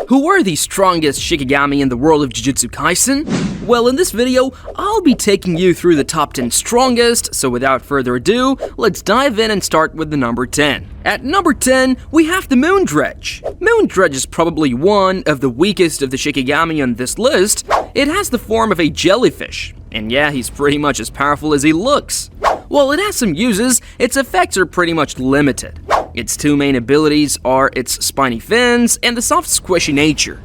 Who are the strongest Shikigami in the world of Jujutsu Kaisen? Well, in this video, I'll be taking you through the top 10 strongest, so without further ado, let's dive in and start with the number 10. At number 10, we have the Moon Dredge. Moon Dredge is probably one of the weakest of the Shikigami on this list. It has the form of a jellyfish, and yeah, he's pretty much as powerful as he looks. While it has some uses, its effects are pretty much limited. Its two main abilities are its spiny fins and the soft squishy nature.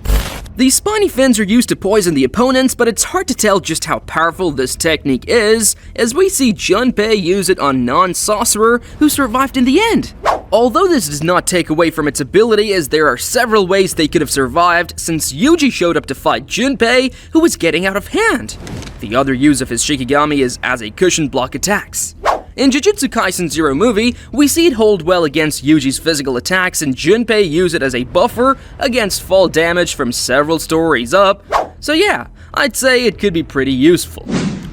These spiny fins are used to poison the opponents, but it's hard to tell just how powerful this technique is, as we see Junpei use it on non-sorcerer who survived in the end. Although this does not take away from its ability, as there are several ways they could have survived since Yuji showed up to fight Junpei, who was getting out of hand. The other use of his Shikigami is as a cushion block attacks. In Jujutsu Kaisen Zero movie, we see it hold well against Yuji's physical attacks, and Junpei use it as a buffer against fall damage from several stories up, so yeah, I'd say it could be pretty useful.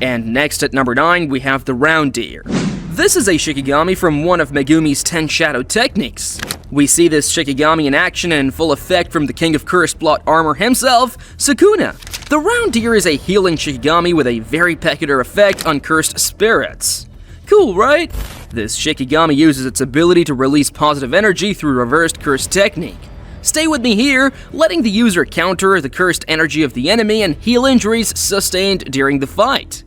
And next at number 9, we have the Round Deer. This is a Shikigami from one of Megumi's 10 shadow techniques. We see this Shikigami in action and in full effect from the King of Cursed Plot Armor himself, Sukuna. The Round Deer is a healing Shikigami with a very peculiar effect on cursed spirits. Cool, right? This Shikigami uses its ability to release positive energy through reversed curse technique. Stay with me here, letting the user counter the cursed energy of the enemy and heal injuries sustained during the fight.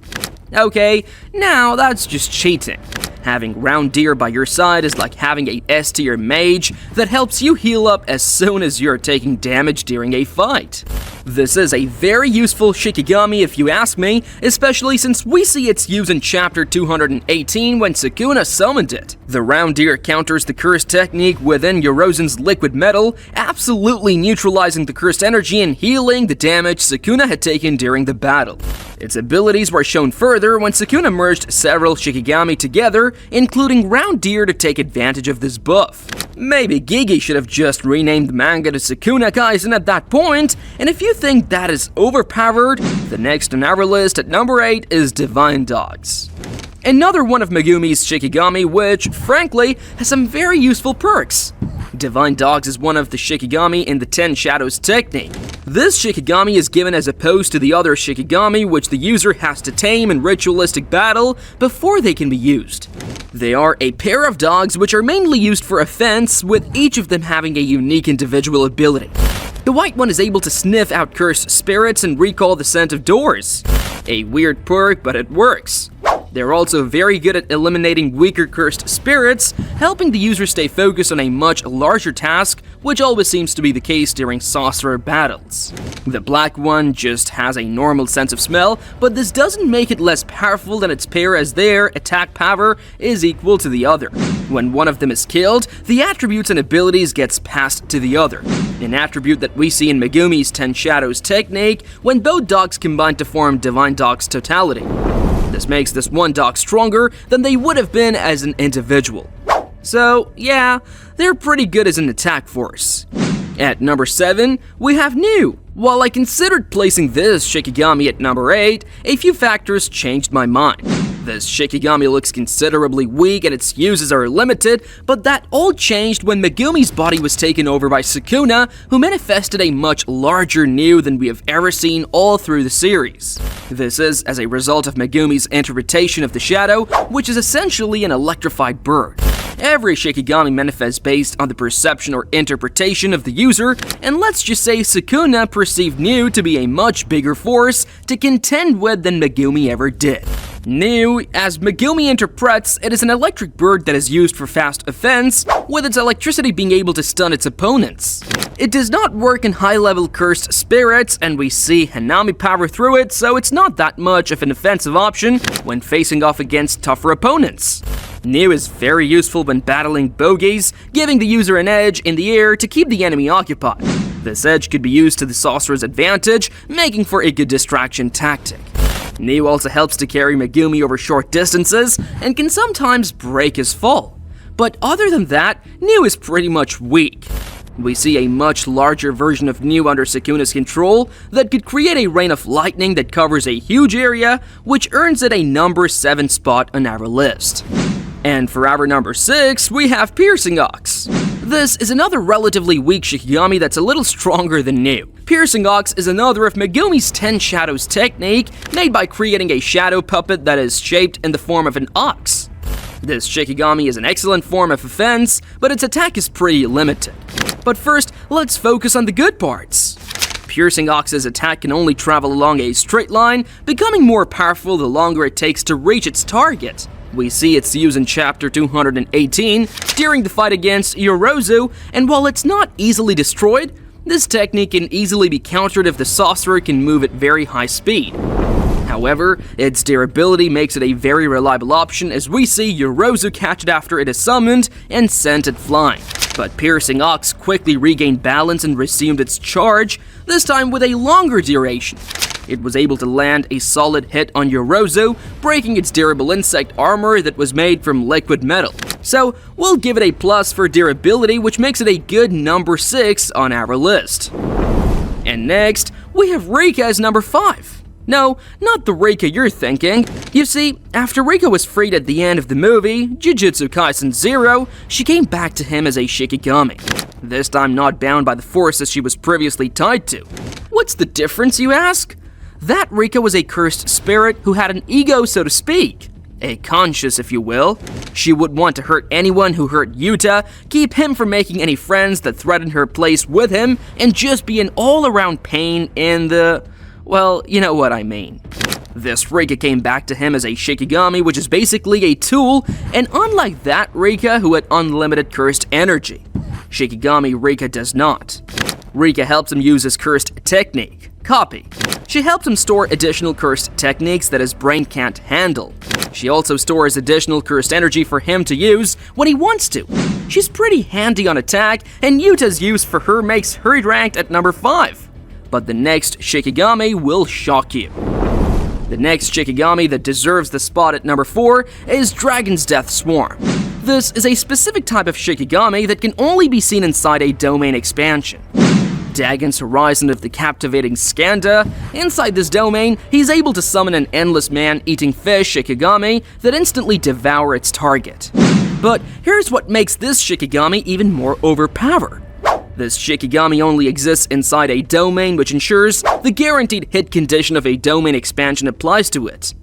Okay, now that's just cheating. Having Round Deer by your side is like having a S-tier mage that helps you heal up as soon as you're taking damage during a fight. This is a very useful Shikigami if you ask me, especially since we see its use in chapter 218 when Sukuna summoned it. The Round Deer counters the curse technique within Yorozen's liquid metal, absolutely neutralizing the cursed energy and healing the damage Sukuna had taken during the battle. Its abilities were shown further when Sukuna merged several Shikigami together, including Round Deer to take advantage of this buff. Maybe Gigi should have just renamed the manga to Sukuna Kaisen at that point, and if you think that is overpowered, the next on our list at number 8 is Divine Dogs. Another one of Megumi's Shikigami, which, frankly, has some very useful perks. Divine Dogs is one of the Shikigami in the 10 Shadows technique. This Shikigami is given as opposed to the other Shikigami, which the user has to tame in ritualistic battle before they can be used. They are a pair of dogs which are mainly used for offense, with each of them having a unique individual ability. The white one is able to sniff out cursed spirits and recall the scent of doors. A weird perk, but it works. They're also very good at eliminating weaker cursed spirits, helping the user stay focused on a much larger task, which always seems to be the case during sorcerer battles. The black one just has a normal sense of smell, but this doesn't make it less powerful than its pair, as their attack power is equal to the other. When one of them is killed, the attributes and abilities gets passed to the other, an attribute that we see in Megumi's 10 Shadows technique when both dogs combine to form Divine Dog's totality. This makes this one dog stronger than they would have been as an individual. So yeah, they're pretty good as an attack force. At number 7, we have New. While I considered placing this Shikigami at number 8, a few factors changed my mind. This Shikigami looks considerably weak and its uses are limited, but that all changed when Megumi's body was taken over by Sukuna, who manifested a much larger New than we have ever seen all through the series. This is as a result of Megumi's interpretation of the shadow, which is essentially an electrified bird. Every Shikigami manifests based on the perception or interpretation of the user, and let's just say Sukuna perceived New to be a much bigger force to contend with than Megumi ever did. New, as Megumi interprets, it is an electric bird that is used for fast offense, with its electricity being able to stun its opponents. It does not work in high-level cursed spirits, and we see Hanami power through it, so it's not that much of an offensive option when facing off against tougher opponents. New is very useful when battling bogeys, giving the user an edge in the air to keep the enemy occupied. This edge could be used to the sorcerer's advantage, making for a good distraction tactic. New also helps to carry Megumi over short distances and can sometimes break his fall. But other than that, New is pretty much weak. We see a much larger version of New under Sukuna's control that could create a rain of lightning that covers a huge area, which earns it a number 7 spot on our list. And for our number 6, we have Piercing Ox. This is another relatively weak Shikigami that's a little stronger than new. Piercing Ox is another of Megumi's 10 Shadows technique, made by creating a shadow puppet that is shaped in the form of an ox. This Shikigami is an excellent form of offense, but its attack is pretty limited. But first, let's focus on the good parts. Piercing Ox's attack can only travel along a straight line, becoming more powerful the longer it takes to reach its target. We see its use in chapter 218 during the fight against Yorozu, and while it's not easily destroyed, this technique can easily be countered if the sorcerer can move at very high speed. However, its durability makes it a very reliable option, as we see Yorozu catch it after it is summoned and sent it flying. But Piercing Ox quickly regained balance and resumed its charge, this time with a longer duration. It was able to land a solid hit on Yorozu, breaking its durable insect armor that was made from liquid metal. So, we'll give it a plus for durability, which makes it a good number 6 on our list. And next, we have Rika as number 5. No, not the Rika you're thinking. You see, after Rika was freed at the end of the movie, Jujutsu Kaisen 0, she came back to him as a Shikigami. This time not bound by the forces she was previously tied to. What's the difference, you ask? That Rika was a cursed spirit who had an ego, so to speak. A conscience, if you will. She would want to hurt anyone who hurt Yuta, keep him from making any friends that threatened her place with him, and just be an all-around pain in the... well, you know what I mean. This Rika came back to him as a Shikigami, which is basically a tool, and unlike that Rika who had unlimited cursed energy, Shikigami Rika does not. Rika helps him use his cursed technique, Copy. She helps him store additional cursed techniques that his brain can't handle. She also stores additional cursed energy for him to use when he wants to. She's pretty handy on attack, and Yuta's use for her makes her ranked at number 5. But the next Shikigami will shock you. The next Shikigami that deserves the spot at number 4 is Dragon's Death Swarm. This is a specific type of Shikigami that can only be seen inside a domain expansion. Dagon's Horizon of the Captivating Skanda. Inside this domain, he's able to summon an endless man-eating fish Shikigami that instantly devour its target. But here's what makes this Shikigami even more overpowered. This Shikigami only exists inside a domain, which ensures the guaranteed hit condition of a domain expansion applies to it.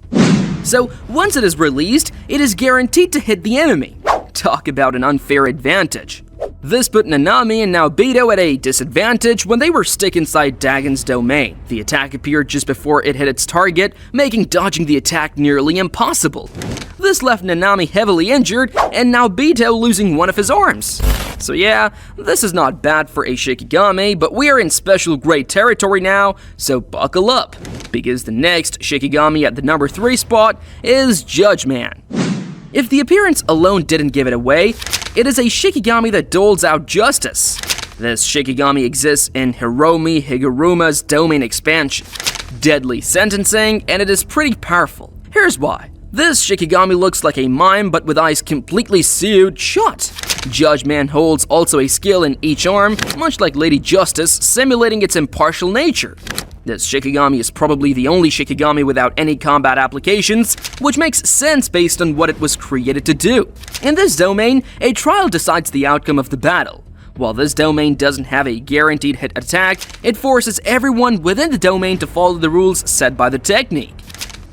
So once it is released, it is guaranteed to hit the enemy. Talk about an unfair advantage. This put Nanami and Naobito at a disadvantage when they were stuck inside Dagon's domain. The attack appeared just before it hit its target, making dodging the attack nearly impossible. This left Nanami heavily injured, and Naobito losing one of his arms. So yeah, this is not bad for a Shikigami, but we are in special grade territory now, so buckle up, because the next Shikigami at the number 3 spot is Judg Man. If the appearance alone didn't give it away, it is a Shikigami that doles out justice. This Shikigami exists in Hiromi Higuruma's domain expansion. Deadly sentencing, and it is pretty powerful. Here's why. This Shikigami looks like a mime, but with eyes completely sewed shut. Judg Man holds also a skill in each arm, much like Lady Justice, simulating its impartial nature. This Shikigami is probably the only Shikigami without any combat applications, which makes sense based on what it was created to do. In this domain, a trial decides the outcome of the battle. While this domain doesn't have a guaranteed hit attack, it forces everyone within the domain to follow the rules set by the technique.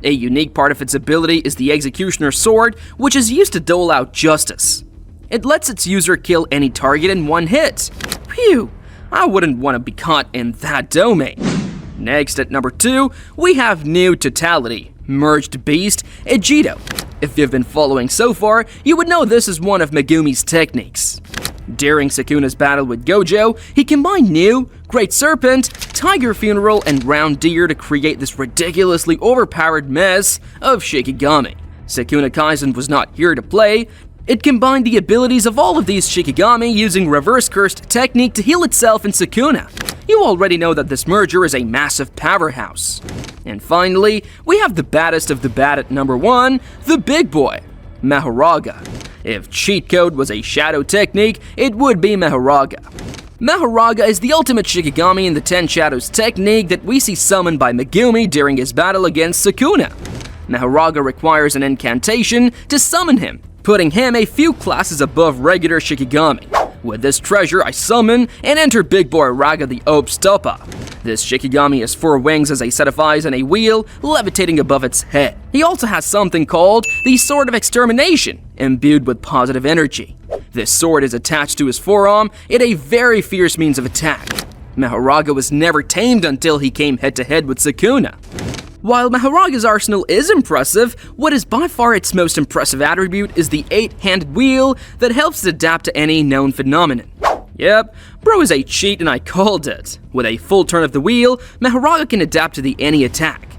A unique part of its ability is the Executioner's Sword, which is used to dole out justice. It lets its user kill any target in one hit. Phew, I wouldn't want to be caught in that domain. Next, at number 2, we have New Totality, Merged Beast, Aito. If you've been following so far, you would know this is one of Megumi's techniques. During Sukuna's battle with Gojo, he combined New, Great Serpent, Tiger Funeral, and Round Deer to create this ridiculously overpowered mess of Shikigami. Jujutsu Kaisen was not here to play. It combined the abilities of all of these Shikigami using reverse cursed technique to heal itself in Sukuna. You already know that this merger is a massive powerhouse. And finally, we have the baddest of the bad at number 1, the big boy, Maharaga. If cheat code was a shadow technique, it would be Maharaga. Maharaga is the ultimate Shikigami in the 10 Shadows technique that we see summoned by Megumi during his battle against Sukuna. Maharaga requires an incantation to summon him, putting him a few classes above regular Shikigami. With this treasure, I summon and enter Big Boy Raga the Obstopa. This Shikigami has 4 wings as a set of eyes and a wheel levitating above its head. He also has something called the Sword of Extermination, imbued with positive energy. This sword is attached to his forearm in a very fierce means of attack. Maharaga was never tamed until he came head-to-head with Sukuna. While Maharaga's arsenal is impressive, what is by far its most impressive attribute is the 8-handed wheel that helps it adapt to any known phenomenon. Yep, bro is a cheat and I called it. With a full turn of the wheel, Maharaga can adapt to any attack.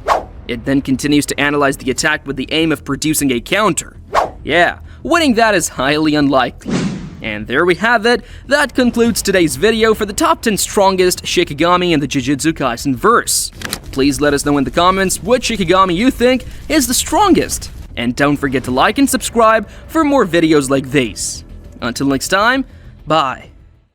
It then continues to analyze the attack with the aim of producing a counter. Yeah, winning that is highly unlikely. And there we have it. That concludes today's video for the top 10 strongest Shikigami in the Jujutsu Kaisen verse. Please let us know in the comments which Shikigami you think is the strongest. And don't forget to like and subscribe for more videos like these. Until next time, bye.